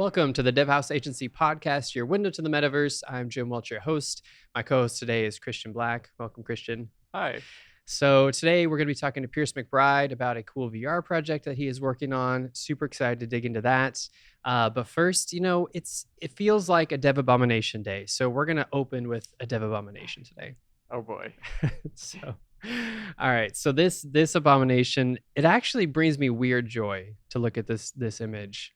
Welcome to the Devhouse Agency Podcast, your window to the metaverse. I'm Jim Welch, your host. My co-host today is Christian Black. Welcome, Christian. Hi. So today we're going to be talking to Pierce McBride about a cool VR project that he is working on. Super excited to dig into that. But first, it feels like a Dev Abomination day. So we're going to open with a Dev Abomination today. Oh boy. All right. So this abomination, it actually brings me weird joy to look at this image.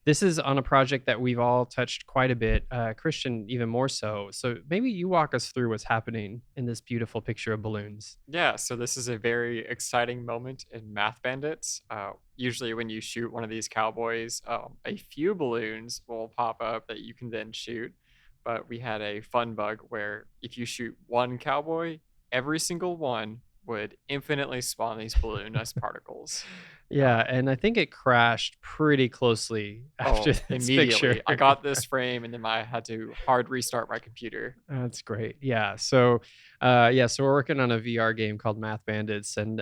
This is on a project that we've all touched quite a bit, Christian even more so. So maybe you walk us through what's happening in this beautiful picture of balloons. Yeah, so this is a very exciting moment in Math Bandits. Usually when you shoot one of these cowboys, a few balloons will pop up that you can then shoot. But we had a fun bug where if you shoot one cowboy, every single one would infinitely spawn these balloon dust particles. Yeah, and I think it crashed pretty closely after this immediately. picture. I got this frame and then I had to hard restart my computer. That's great. Yeah. So we're working on a VR game called Math Bandits, and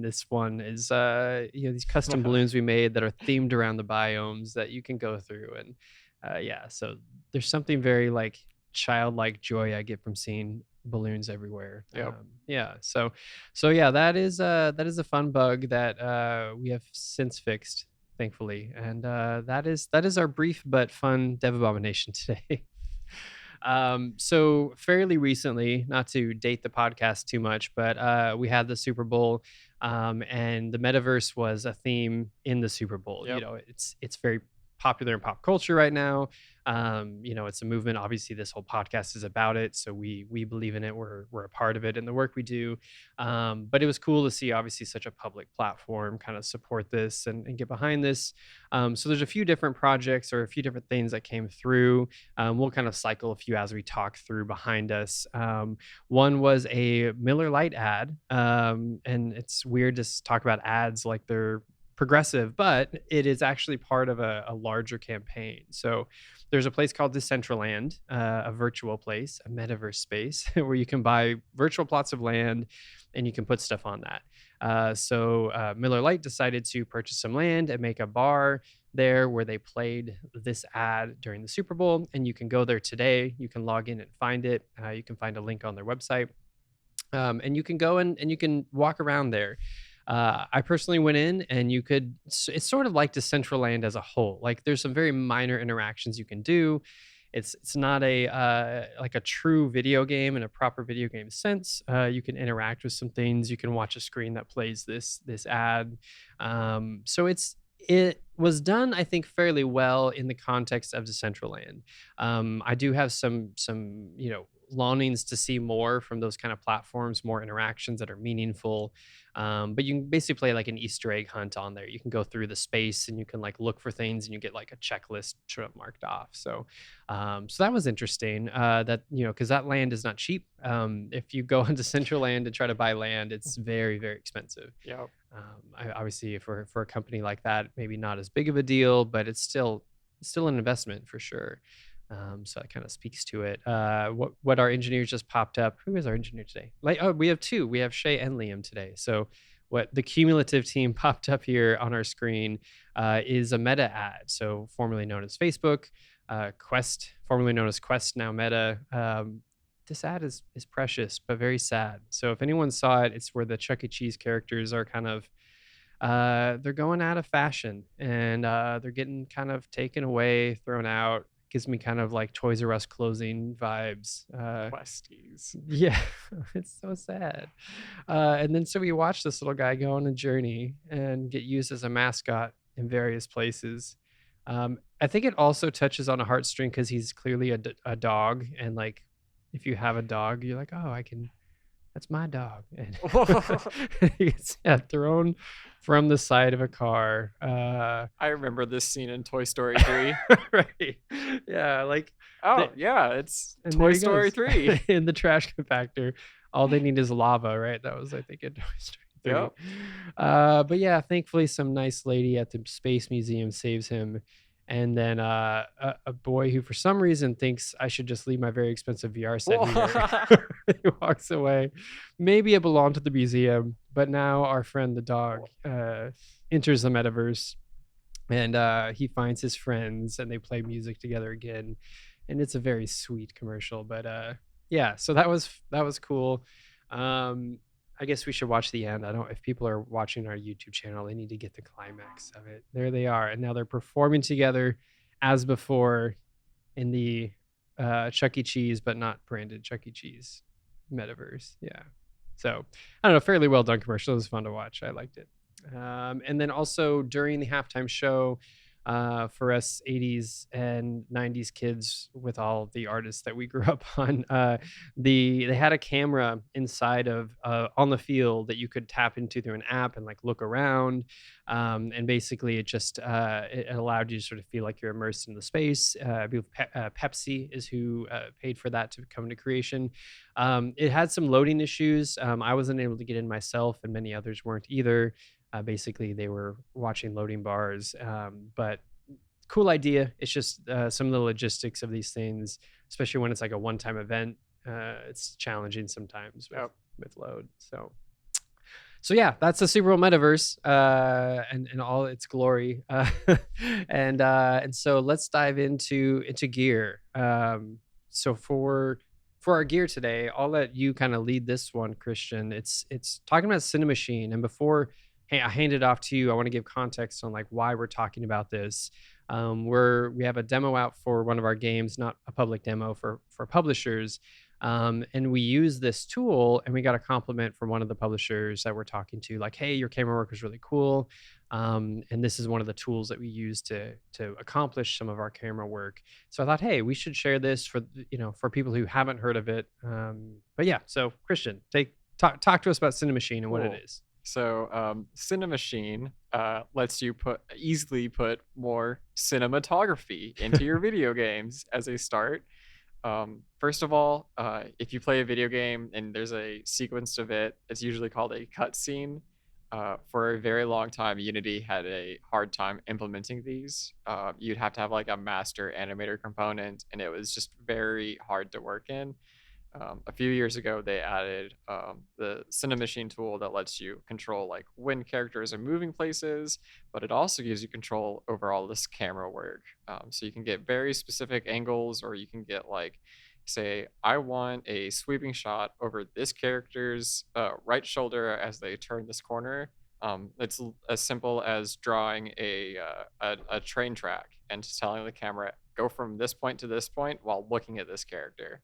this one is these custom balloons we made that are themed around the biomes that you can go through, and so there's something very like childlike joy I get from seeing balloons everywhere. Yep. So that is a fun bug that we have since fixed, thankfully, and that is our brief but fun Dev Abomination today. So fairly recently, not to date the podcast too much, but we had the Super Bowl, and the metaverse was a theme in the Super Bowl. Yep. It's very popular in pop culture right now. It's a movement. Obviously, this whole podcast is about it, so we believe in it. We're a part of it in the work we do. But it was cool to see, obviously, such a public platform kind of support this and get behind this. So there's a few different projects or a few different things that came through. We'll kind of cycle a few as we talk through behind us. One was a Miller Lite ad, and it's weird to talk about ads like they're progressive, but it is actually part of a larger campaign. So there's a place called Decentraland, a virtual place, a metaverse space where you can buy virtual plots of land and you can put stuff on that. So Miller Lite decided to purchase some land and make a bar there where they played this ad during the Super Bowl, and you can go there today. You can log in and find it. You can find a link on their website, and you can go and you can walk around there. I personally went in, and it's sort of like Decentraland as a whole. Like there's some very minor interactions you can do. It's not like a true video game in a proper video game sense. You can interact with some things. You can watch a screen that plays this ad. So it was done, I think, fairly well in the context of Decentraland. I do have some longings to see more from those kind of platforms, more interactions that are meaningful. But you can basically play like an Easter egg hunt on there. You can go through the space and you can like look for things and you get like a checklist sort of marked off. So that was interesting. Because that land is not cheap. If you go into Central Land and try to buy land, it's very, very expensive. Yeah. Obviously, for a company like that, maybe not as big of a deal, but it's still an investment for sure. So that kind of speaks to it. What our engineers just popped up. Who is our engineer today? We have two. We have Shay and Liam today. So what the cumulative team popped up here on our screen is a Meta ad. So formerly known as Facebook, Quest, formerly known as Quest, now Meta. This ad is precious, but very sad. So if anyone saw it, it's where the Chuck E. Cheese characters are kind of they're going out of fashion, and they're getting kind of taken away, thrown out. Gives me kind of like Toys R Us closing vibes. Questies. Yeah, it's so sad. And then so we watch this little guy go on a journey and get used as a mascot in various places. I think it also touches on a heartstring because he's clearly a dog, and like if you have a dog, you're like, oh, that's my dog. And he gets thrown from the side of a car. I remember this scene in Toy Story 3. Right. Yeah, like it's Toy Story 3. In the trash compactor. All they need is lava, right? That was, I think, in Toy Story 3. Yep. But yeah, thankfully some nice lady at the Space Museum saves him. And then a boy who, for some reason, thinks I should just leave my very expensive VR set here. He walks away. Maybe it belonged to the museum, but now our friend the dog enters the metaverse. and he finds his friends and they play music together again, and it's a very sweet commercial. But yeah, so that was cool. um I guess we should watch the end. I don't, if people are watching our YouTube channel, they need to get the climax of it. There they are, and now they're performing together as before in the Chuck E. Cheese, but not branded Chuck E. Cheese metaverse. Yeah. So I don't know, fairly well done commercial. It was fun to watch. I liked it. And then also during the halftime show, for us 80s and 90s kids with all the artists that we grew up on, they had a camera inside of on the field that you could tap into through an app and like look around. And basically it just it allowed you to sort of feel like you're immersed in the space. I believe Pepsi is who paid for that to come into creation. It had some loading issues. I wasn't able to get in myself, and many others weren't either. Basically, they were watching loading bars, but cool idea. It's just some of the logistics of these things, especially when it's like a one-time event. It's challenging sometimes with Yep. load. So yeah, that's the Super Bowl metaverse, and all its glory. And so let's dive into gear. So for our gear today, I'll let you kind of lead this one, Christian. It's talking about Cinemachine, and before, hey, I hand it off to you, I want to give context on like why we're talking about this. We have a demo out for one of our games, not a public demo for publishers. And we use this tool, and we got a compliment from one of the publishers that we're talking to, like, hey, your camera work is really cool. And this is one of the tools that we use to accomplish some of our camera work. So I thought, hey, we should share this for for people who haven't heard of it. But yeah, so Christian, talk to us about Cinemachine and what it Cool. is. So, Cinemachine lets you easily put more cinematography into your video games as a start. First of all, if you play a video game and there's a sequence of it, it's usually called a cutscene. For a very long time, Unity had a hard time implementing these. You'd have to have like a master animator component, and it was just very hard to work in. A few years ago, they added the Cinemachine tool that lets you control like when characters are moving places, but it also gives you control over all this camera work. So you can get very specific angles, or you can get like, say, I want a sweeping shot over this character's right shoulder as they turn this corner. As simple as drawing a train track and just telling the camera go from this point to this point while looking at this character.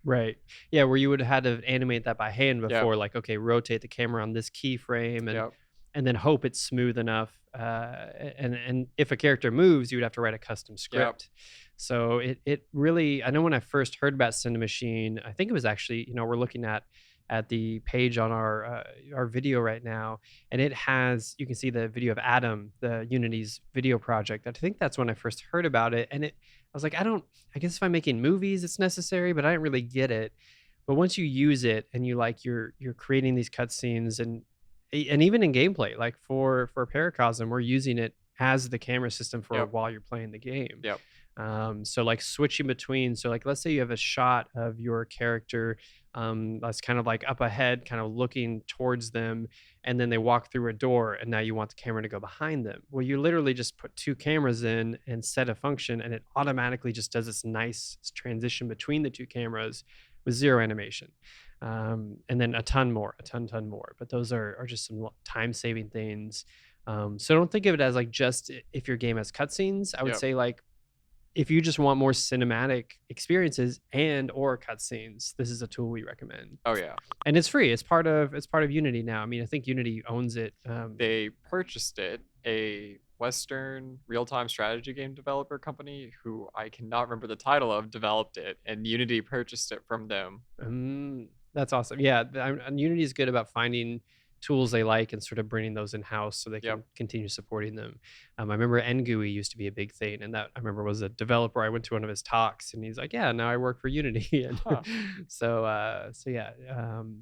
Right. Yeah, where you would have had to animate that by hand Yep. before, like, okay, rotate the camera on this keyframe, Yep. and then hope it's smooth enough. And if a character moves, you would have to write a custom Yep. script. So it really, I know when I first heard about Cinemachine, I think it was actually, we're looking at the page on our video right now, and it has, you can see the video of Adam, the Unity's video project. I think that's when I first heard about it, and I was like, I guess if I'm making movies, it's necessary, but I didn't really get it. But once you use it and you're creating these cutscenes, and even in gameplay, like for Paracosm, we're using it as the camera system for Yep. while you're playing the game. Yep. So like switching between, so like let's say you have a shot of your character that's kind of like up ahead, kind of looking towards them, and then they walk through a door, and now you want the camera to go behind them. Well, you literally just put two cameras in and set a function, and it automatically just does this nice transition between the two cameras with zero animation. And then a ton more. But those are just some time saving things. So don't think of it as like just if your game has cutscenes. I would Yep. say like if you just want more cinematic experiences and or cutscenes, this is a tool we recommend. Oh yeah. And it's free. It's part of Unity now. I mean, I think Unity owns it. They purchased it, a Western real-time strategy game developer company who I cannot remember the title of developed it, and Unity purchased it from them. That's awesome. Yeah, and Unity is good about finding tools they like and sort of bringing those in house so they can Yep. continue supporting them. I remember NGUI used to be a big thing, and that I remember was a developer. I went to one of his talks, and he's like, "Yeah, now I work for Unity." And Huh. so yeah.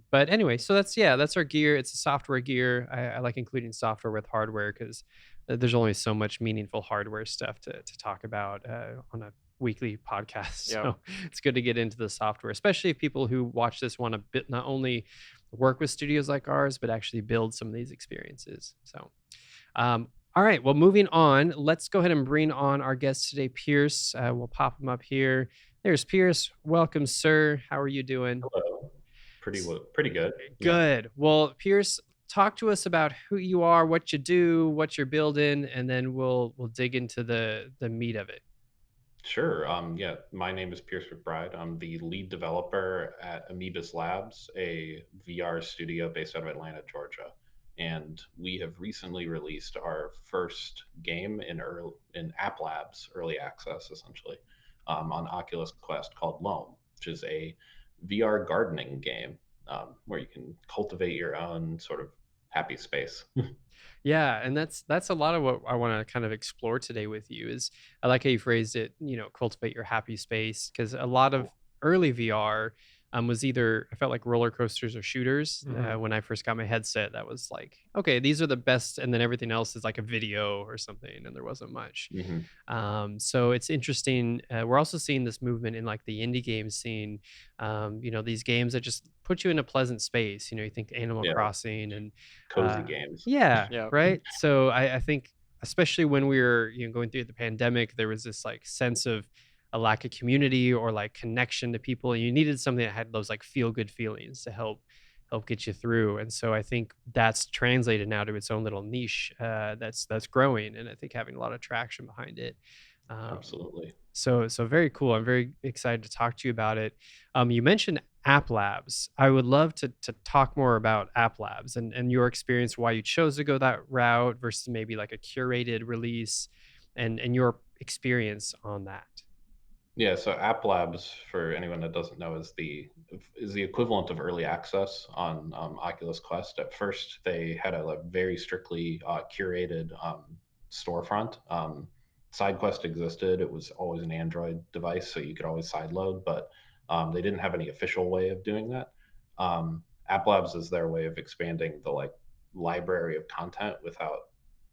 But anyway, so that's our gear. It's a software gear. I like including software with hardware because there's only so much meaningful hardware stuff to talk about on a weekly podcast. Yep. So it's good to get into the software, especially if people who watch this want to bit not only work with studios like ours, but actually build some of these experiences. So All right. Well, moving on, let's go ahead and bring on our guest today, Pierce. We'll pop him up here. There's Pierce. Welcome, sir. How are you doing? Hello. S- Pretty good. Yeah. Good. Well, Pierce, talk to us about who you are, what you do, what you're building, and then we'll dig into the meat of it. Sure. Yeah, my name is Pierce McBride. I'm the lead developer at Amoebus Labs, a VR studio based out of Atlanta, Georgia. And we have recently released our first game in App Labs early access, essentially, on Oculus Quest called Loam, which is a VR gardening game where you can cultivate your own sort of happy space. Yeah, and that's a lot of what I want to kind of explore today with you is I like how you phrased it, cultivate your happy space because a lot of early VR was either I felt like roller coasters or shooters. Hmm. When I first got my headset, that was like, okay, these are the best, and then everything else is like a video or something, and there wasn't much. Hmm. So it's interesting. We're also seeing this movement in like the indie game scene. These games that just put you in a pleasant space. You think Animal Yeah, Crossing and cozy games. yeah, Yeah. right. So I think especially when we were going through the pandemic, there was this like sense of a lack of community or like connection to people, and you needed something that had those like feel good feelings to help get you through. And so I think that's translated now to its own little niche that's growing, and I think having a lot of traction behind it. Um, Absolutely. so very cool. I'm very excited to talk to you about it. You mentioned App Labs. I would love to talk more about App Labs and your experience, why you chose to go that route versus maybe like a curated release, and your experience on that. Yeah, so App Labs, for anyone that doesn't know, is the equivalent of early access on Oculus Quest. At first, they had a like, very strictly curated storefront. SideQuest existed; it was always an Android device, so you could always sideload, but they didn't have any official way of doing that. App Labs is their way of expanding the like library of content without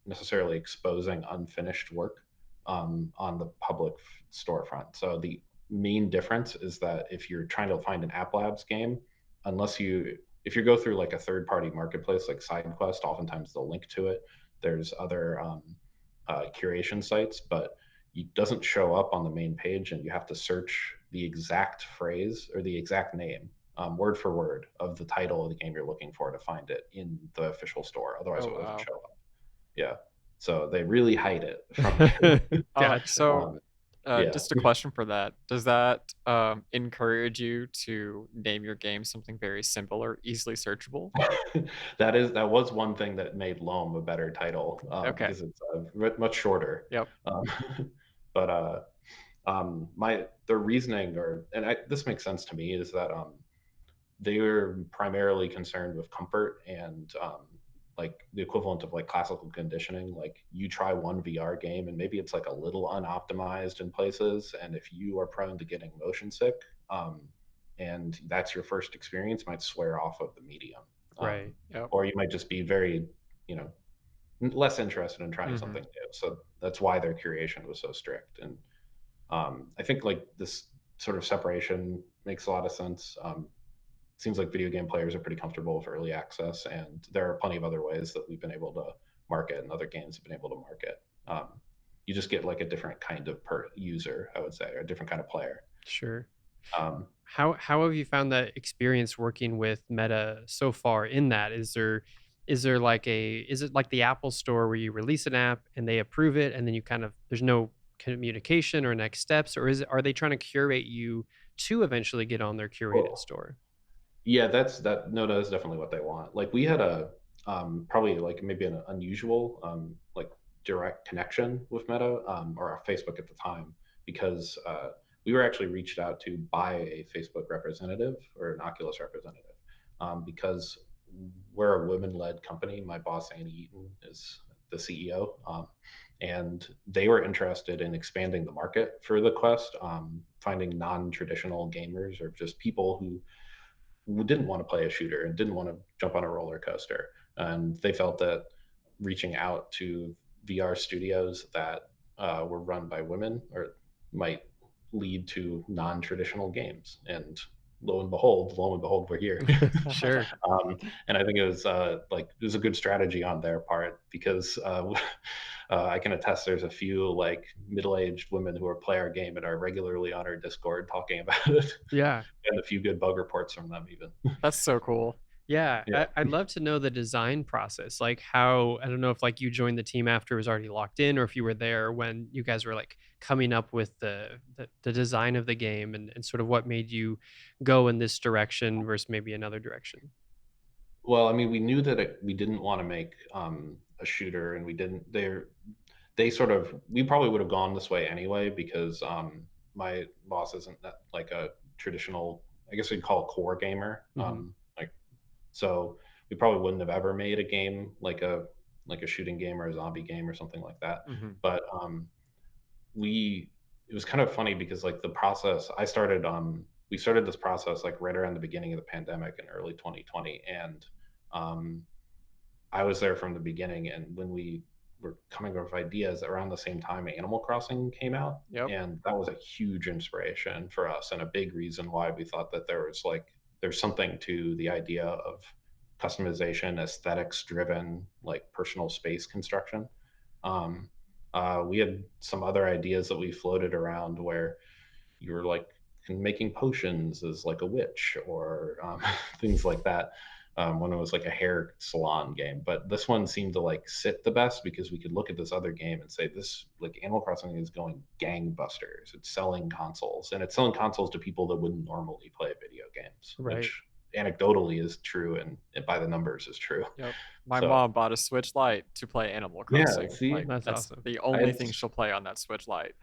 necessarily exposing unfinished work on the public storefront. So the main difference is that if you're trying to find an App Labs game, if you go through like a third party marketplace like SideQuest, oftentimes they'll link to it. There's other curation sites, but it doesn't show up on the main page, and you have to search the exact phrase or the exact name, word for word, of the title of the game you're looking for to find it in the official store. Otherwise, Oh it doesn't wow. show up. Yeah. So they really hide it from you. Gotcha. So um, yeah. just a question for that. Does that encourage you to name your game something very simple or easily searchable? That was one thing that made Loam a better title Okay. because it's much shorter. Yep. Um, but my the reasoning, this makes sense to me, is that they were primarily concerned with comfort and like the equivalent of like classical conditioning. Like you try one VR game and maybe it's like a little unoptimized in places, and if you are prone to getting motion sick, um, and that's your first experience, you might swear off of the medium, Right. Yep. or you might just be very, you know, less interested in trying Hmm. something new. So that's why their curation was so strict. And I think like this sort of separation makes a lot of sense. Seems like video game players are pretty comfortable with early access, and there are plenty of other ways that we've been able to market and other games have been able to market. You just get like a different kind of per user, I would say, or a different kind of player. Sure. Um, How have you found that experience working with Meta so far in that? Is there like is it like the Apple Store where you release an app and they approve it and then you kind of there's no communication or next steps, or are they trying to curate you to eventually get on their curated well, store? yeah, that's definitely what they want. Like we had a probably like maybe an unusual like direct connection with Meta or Facebook at the time because we were actually reached out to by a Facebook representative or an Oculus representative because we're a women-led company. My boss Annie Eaton is the CEO, and they were interested in expanding the market for the Quest, finding non-traditional gamers or just people who didn't want to play a shooter and didn't want to jump on a roller coaster. And they felt that reaching out to VR studios that were run by women or might lead to non-traditional games. And lo and behold, we're here. Sure. And I think it was it was a good strategy on their part because I can attest there's a few like middle-aged women who are play our game and are regularly on our Discord talking about it, Yeah. and a few good bug reports from them even. That's so cool. Yeah, Yeah. I'd love to know the design process, like how I don't know if like you joined the team after it was already locked in, or if you were there when you guys were like coming up with the design of the game, and sort of what made you go in this direction versus maybe another direction. Well, I mean, we knew that we didn't want to make a shooter, and we didn't. They sort of we probably would have gone this way anyway because my boss isn't like a traditional, I guess we'd call, core gamer. Hmm. Like so, we probably wouldn't have ever made a game like a shooting game or a zombie game or something like that. Hmm. But we it was kind of funny because like the process I started we started this process like right around the beginning of the pandemic in early 2020, and um I was there from the beginning, and when we were coming up with ideas around the same time Animal Crossing came out, Yep. and that was a huge inspiration for us and a big reason why we thought that there's something to the idea of customization, aesthetics driven, like personal space construction. Um, we had some other ideas that we floated around where you were like making potions as like a witch or things like that, when it was like a hair salon game. But this one seemed to like sit the best because we could look at this other game and say this like Animal Crossing is going gangbusters. It's selling consoles, and it's selling consoles to people that wouldn't normally play video games, Right. which anecdotally is true and by the numbers is true. Yep. My So mom bought a Switch Lite to play Animal yeah, Crossing. see, Like That's that's awesome. the I only had thing she'll play on that Switch Lite.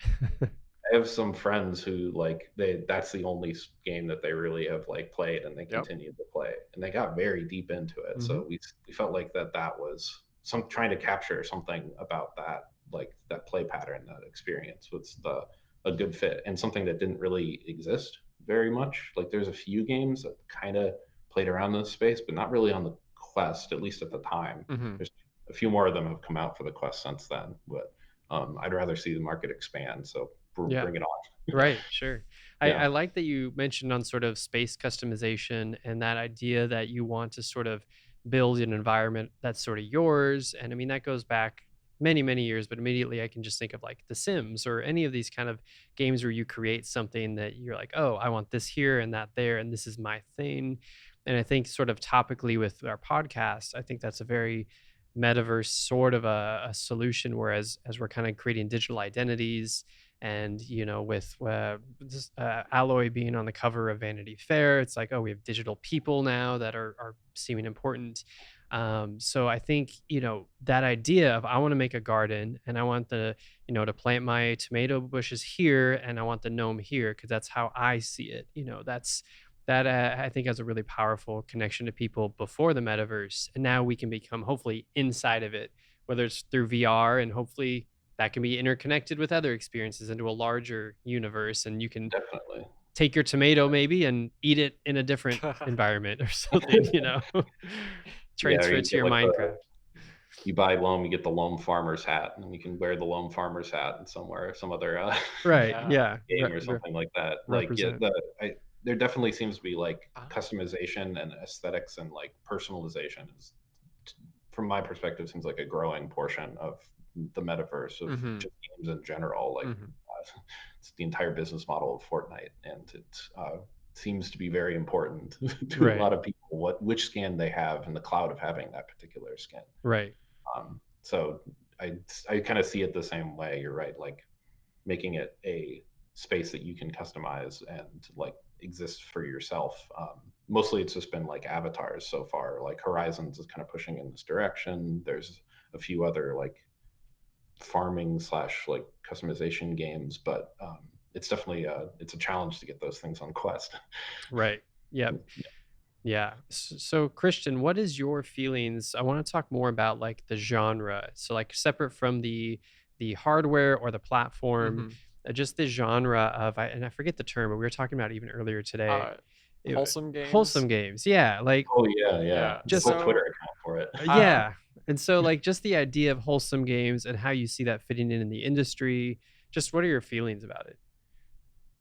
I have some friends who like that's the only game that they really have like played, and they Yep. continued to play, and they got very deep into it. Hmm. So we felt like that was some trying to capture something about that, like that play pattern, that experience was the a good fit and something that didn't really exist very much. Like there's a few games that kind of played around this space, but not really on the Quest, at least at the time. Hmm. There's a few more of them have come out for the Quest since then, but I'd rather see the market expand. So Yeah. bring it on. Right, sure. Yeah, I like that you mentioned on sort of space customization and that idea that you want to sort of build an environment that's sort of yours. And I mean, that goes back many, many years, but immediately I can just think of like The Sims or any of these kind of games where you create something that you're like, oh, I want this here and that there, and this is my thing. And I think sort of topically with our podcast, I think that's a very metaverse sort of a solution, whereas as we're kind of creating digital identities and with Alloy being on the cover of Vanity Fair, it's like, oh, we have digital people now that are seeming important. So I think that idea of I want to make a garden and I want to plant my tomato bushes here and I want the gnome here because that's how I see it. That I think has a really powerful connection to people before the metaverse, and now we can become hopefully inside of it, whether it's through VR, and hopefully that can be interconnected with other experiences into a larger universe, and you can definitely. take your tomato maybe and eat it in a different environment or something. Yeah, or Transfer you it to get your like Minecraft. you buy loam, you get the loam farmer's hat, and you can wear the loam farmer's hat in somewhere, some other Right, Yeah. yeah, game or something like that. Like yeah, represent. there definitely seems to be like Ah. customization and aesthetics and like personalization is, from my perspective, seems like a growing portion of the metaverse of Hmm. just games in general. Like Hmm. it's the entire business model of Fortnite, and it seems to be very important to a Right, lot of people which skin they have in the cloud of having that particular skin. right. So I kind of see it the same way. You're right, like making it a space that you can customize and like exist for yourself. Mostly, it's just been like avatars so far. Like Horizons is kind of pushing in this direction. There's a few other like farming slash like customization games, but it's definitely it's a challenge to get those things on Quest. Right. Yep. Yeah. So, Christian, what is your feelings? I want to talk more about like the genre. So, like separate from the hardware or the platform, Hmm. just the genre of and I forget the term, but we were talking about it even earlier today. Uh, It- Wholesome wholesome games. games. Yeah. Like Oh yeah, yeah. Yeah. There's a whole just Twitter So account for it. uh, yeah. And so like just the idea of wholesome games and how you see that fitting in the industry. Just what are your feelings about it?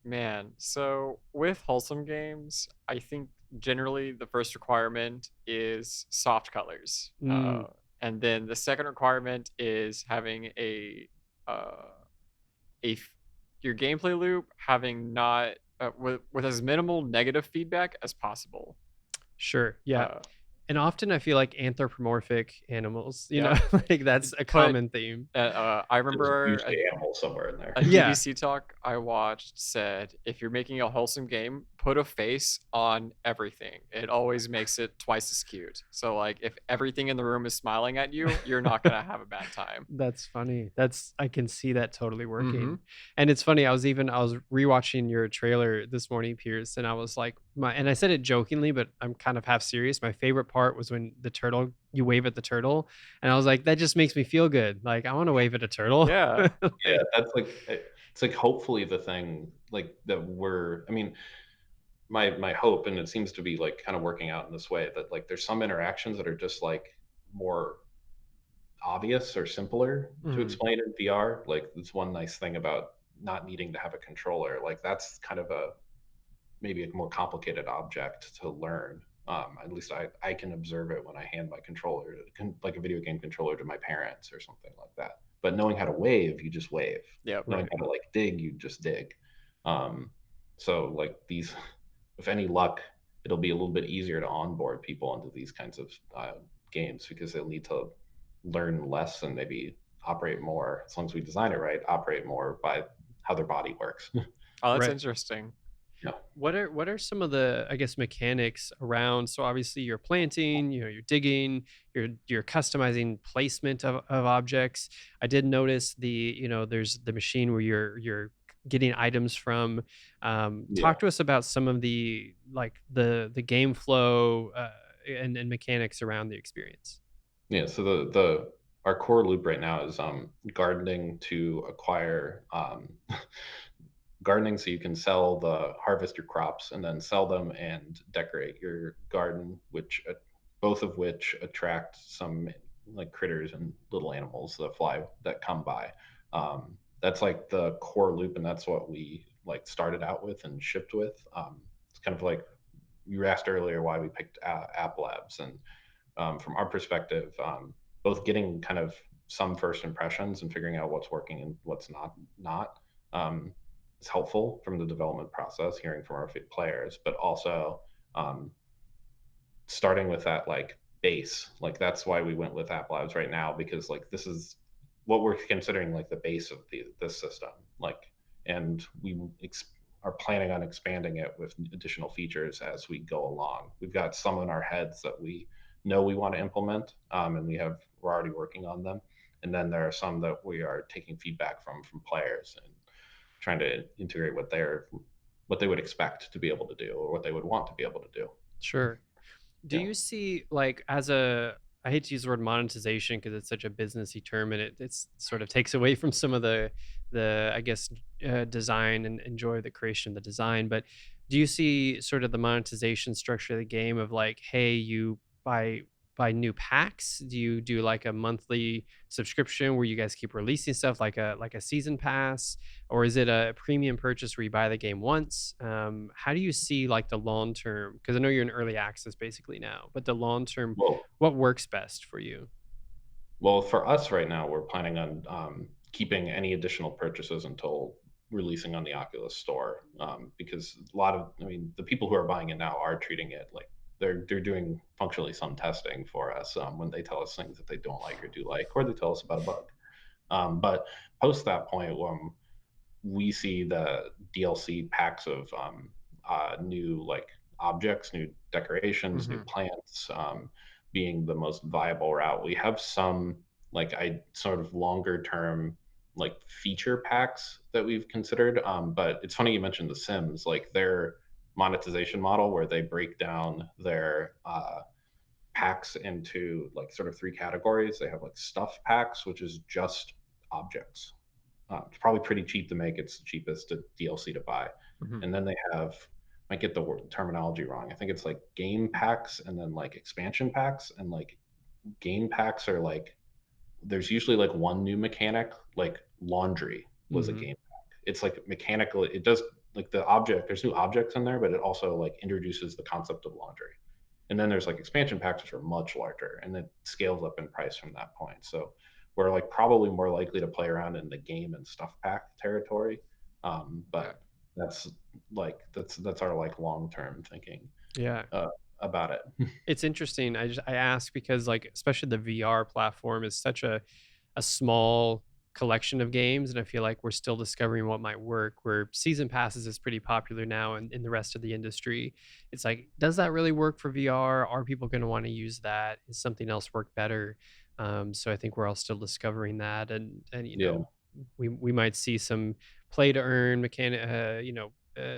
Man, so with wholesome games, I think generally the first requirement is soft colors. Mm, And then the second requirement is having uh, a f- your gameplay loop having not with as minimal negative feedback as possible. sure. Yeah. Uh, And often I feel like anthropomorphic animals, yeah, like that's a put common theme. I There's remember usually animals somewhere in there. a Yeah. BBC talk I watched said if you're making a wholesome game, put a face on everything. It always makes it twice as cute. So like if everything in the room is smiling at you, you're not gonna have a bad time. That's funny. I can see that totally Mm-hmm. working. And it's funny, I was rewatching your trailer this morning, Pierce, and I was like, and I said it jokingly, but I'm kind of half serious. My favorite part was when you wave at the turtle, and I was like, that just makes me feel good. Like I want to wave at a turtle. Yeah. Yeah, Like, that's like it's like hopefully the thing like that I mean, my hope, and it seems to be like kind of working out in this way, that like there's some interactions that are just like more obvious or simpler to Mhm. explain in VR. Like that's one nice thing about not needing to have a controller. Like that's kind of a maybe a more complicated object to learn. At least I can observe it when I hand my controller, like a video game controller, to my parents or something like that. But knowing how to wave, you just wave. Yep. Knowing right. how to like dig, you just dig. Um, so like these, with any luck, it'll be a little bit easier to onboard people into these kinds of games because they'll need to learn less and maybe operate more, as long as we design it right, operate more by how their body works. Oh, that's Right. interesting. Yeah. What are some of the, I guess, mechanics around? So obviously you're planting, you're digging, you're customizing placement of objects. I did notice there's the machine where you're getting items from. Yeah. Talk to us about some of the game flow and mechanics around the experience. Yeah, so the our core loop right now is gardening to acquire gardening so you can sell harvest your crops and then sell them and decorate your garden, which both of which attract some like critters and little animals that come by. That's like the core loop, and that's what we like started out with and shipped with. It's kind of like you asked earlier why we picked App Labs, and from our perspective, both getting kind of some first impressions and figuring out what's working and what's not um, is helpful from the development process, hearing from our players, but also um, starting with that like base. Like that's why we went with App Labs right now, because like this is what we're considering like the base of this system. Like, and are planning on expanding it with additional features as we go along. We've got some in our heads that we know we want to implement, and we're already working on them. And then there are some that we are taking feedback from players and trying to integrate what they would expect to be able to do or what they would want to be able to do. Sure. Do Yeah. you see, like, as a, I hate to use the word monetization because it's such a businessy term, and it's sort of takes away from some of the I guess design and enjoy the creation of the design. But do you see sort of the monetization structure of the game of like, hey, you buy new packs? Do you do like a monthly subscription where you guys keep releasing stuff like a season pass, or is it a premium purchase where you buy the game once? How do you see like the long term? Because I know you're in early access basically now, but the long term, Well, what works best for you? Well, for us right now, we're planning on keeping any additional purchases until releasing on the Oculus Store, because I mean, the people who are buying it now are treating it like they're doing functionally some testing for us when they tell us things that they don't like or do like, or they tell us about a bug. But post that point, we see the DLC packs of new like objects, new decorations, new Hmm. plants being the most viable route. We have some like I sort of longer term like feature packs that we've considered. But it's funny you mentioned the Sims, like their monetization model where they break down their packs into like sort of three categories. They have like stuff packs, which is just objects. It's probably pretty cheap to make. It's the cheapest DLC to buy. Hmm. And then they have, I get the terminology wrong. I think it's like game packs and then like expansion packs. And like game packs are like, there's usually like one new mechanic, like laundry was a Hmm. game pack. It's like mechanical. It does like there's new objects in there, but it also like introduces the concept of laundry. And then there's like expansion packs which are much larger, and it scales up in price from that point. So we're like probably more likely to play around in the game and stuff pack territory. Yeah. But that's that's our like long term thinking Yeah. uh, about it. It's interesting. I ask because like especially the VR platform is such a small collection of games, and I feel like we're still discovering what might work. Where season passes is pretty popular now in the rest of the industry. It's like, does that really work for VR? Are people going to want to use that? Is something else work better? So I think we're all still discovering that, and Yeah, we might see some play to earn mechanic,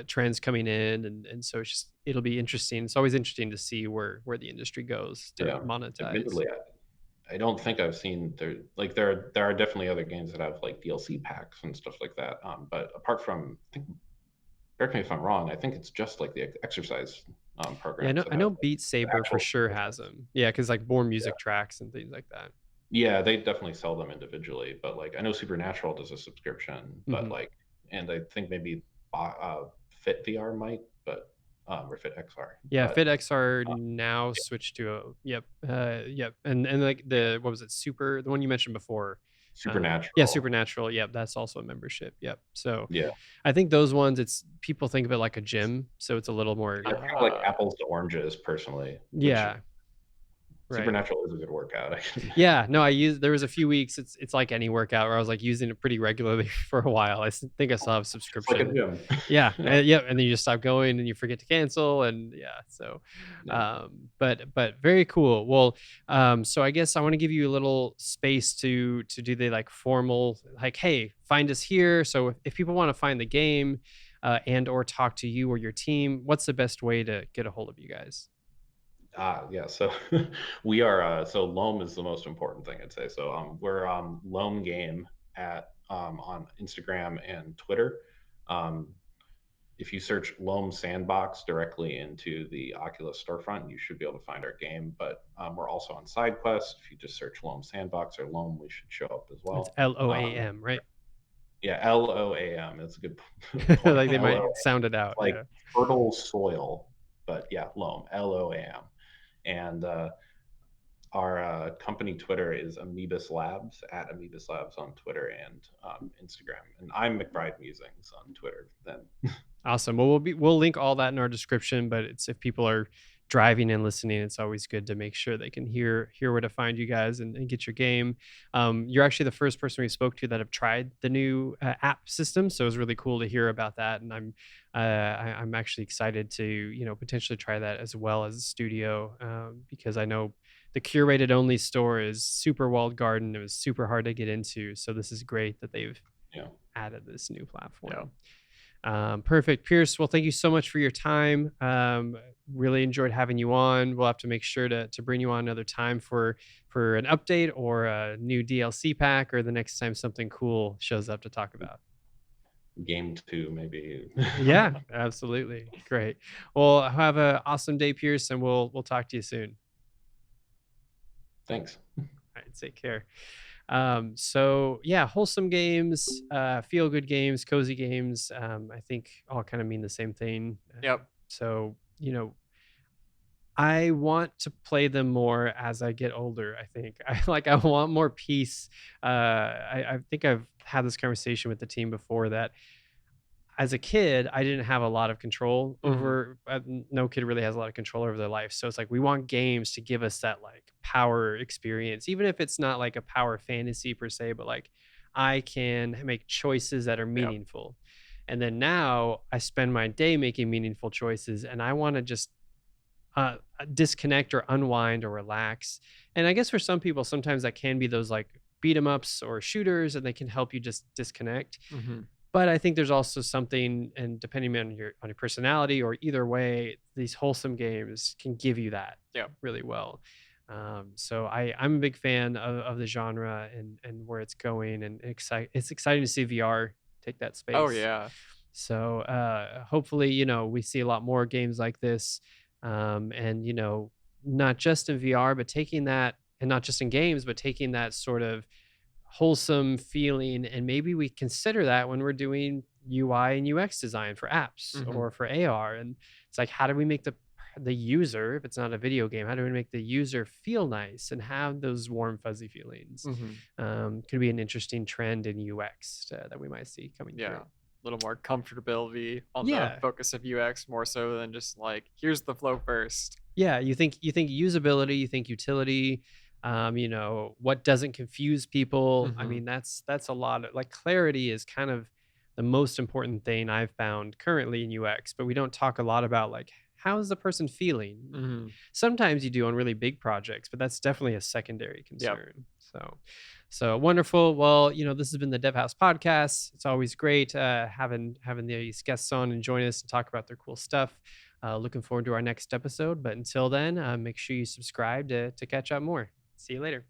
trends coming in, and so it'll be interesting. It's always interesting to see where the industry goes to yeah. monetize. Admittedly, I don't think I've seen there are definitely other games that have like DLC packs and stuff like that. But apart from, I think, correct me if I'm wrong, I think it's just like the exercise Yeah, programs that I have know like Beat the Saber for actual sure skill has sets. them. Yeah, because like more Yeah, music tracks and things like that. yeah, they definitely sell them individually. But like I know Supernatural does a subscription, but Mhm. like, and I think maybe Fit VR might, but or Fit XR, Yeah, but FitXR uh, now yeah, switched to a yep, and like yeah, the what was it, the one you mentioned before, yeah, Supernatural, Supernatural, yep, that's also a membership, yep. So, yeah. I think those ones, it's people think of it like a gym, so it's a little more, I think like apples to oranges personally, which yeah, right. Supernatural is a good workout. I can, Yeah, no, there was a few weeks, it's like any workout where I was, like, using it pretty regularly for a while. Think I still have a it's like a subscription. gym. Yeah, yep, and then you just stop going and you forget to cancel, and yeah, so, Yeah. but very cool. Well, so I guess I wanna give you a little space to do the, like, formal, like, "Hey, find us here." So if people wanna find the game, and or talk to you or your team, what's the best way to get a hold of you guys? Yeah. So we are. So Loam is the most important thing I'd say. So we're Loam Game at on Instagram and Twitter. Um, if you search Loam Sandbox directly into the Oculus storefront, you should be able to find our game. But we're also on SideQuest. If you just search Loam Sandbox or Loam, we should show up as It's well. Um, LOAM, right? yeah, LOAM. That's a good point. Like, they might LOAM. sound it It's out, like yeah. fertile soil, but yeah, Loam, LOAM. And our company Twitter is Amoebus Labs, at Amoebus Labs on Twitter and Instagram. And I'm McBride Musings on Twitter. Then Awesome. Well, we'll link all that in our description, but it's if people are driving and listening, it's always good to make sure they can hear where to find you guys and get your game. You're actually the first person we spoke to that have tried the new app system, so it was really cool to hear about that. And I'm actually excited to potentially try that as well as a studio, because I know the curated only store is super walled garden. It was super hard to get into, so this is great that they've yeah, added this new Yeah. platform. Perfect. Pierce, well, thank you so much for your time. Really enjoyed having you on. We'll have to make sure to bring you on another time for an update or a new DLC pack, or the next time something cool shows up to talk about. game two maybe. Yeah, absolutely. Great. Well, have an awesome day, Pierce, and we'll talk to you soon. Thanks. All right, take care. So yeah, wholesome games, feel good games, cozy games. I think all kind of mean the same thing. Yep. So, I want to play them more as I get older. I think I want more peace. I think I've had this conversation with the team before that as a kid, I didn't have a lot of control Mhm. over. No kid really has a lot of control over their life. So it's like we want games to give us that like power experience, even if it's not like a power fantasy per se, but like I can make choices that are Yep. meaningful. And then now I spend my day making meaningful choices, and I want to just disconnect or unwind or relax. And I guess for some people, sometimes that can be those like beat 'em ups or shooters, and they can help you just disconnect. Mhm. But I think there's also something, and depending on your personality or either way, these wholesome games can give you that Yep. really well. So I'm a big fan of the genre and where it's going, and it's exciting to see VR take that Oh, space. yeah. So hopefully, we see a lot more games like this, and not just in VR, but taking that, and not just in games, but taking that sort of wholesome feeling, and maybe we consider that when we're doing UI and UX design for apps Hmm. or for AR. And it's like, how do we make the user, if it's not a video game, how do we make the user feel nice and have those warm fuzzy feelings? Hmm. Could be an interesting trend in UX that we might see coming Yeah. through. A little more comfortability on the Yeah. focus of UX more so than just like, here's the flow first. Yeah, you think usability, you think utility, what doesn't confuse people. I Hmm. mean, that's a lot of, like, clarity is kind of the most important thing I've found currently in UX, but we don't talk a lot about, like, how is the person feeling? Hmm. Sometimes you do on really big projects, but that's definitely a secondary Yep. concern. So wonderful. Well, this has been the Devhouse Podcast. It's always great having these guests on and join us and talk about their cool stuff. Looking forward to our next episode. But until then, make sure you subscribe to catch up more. See you later.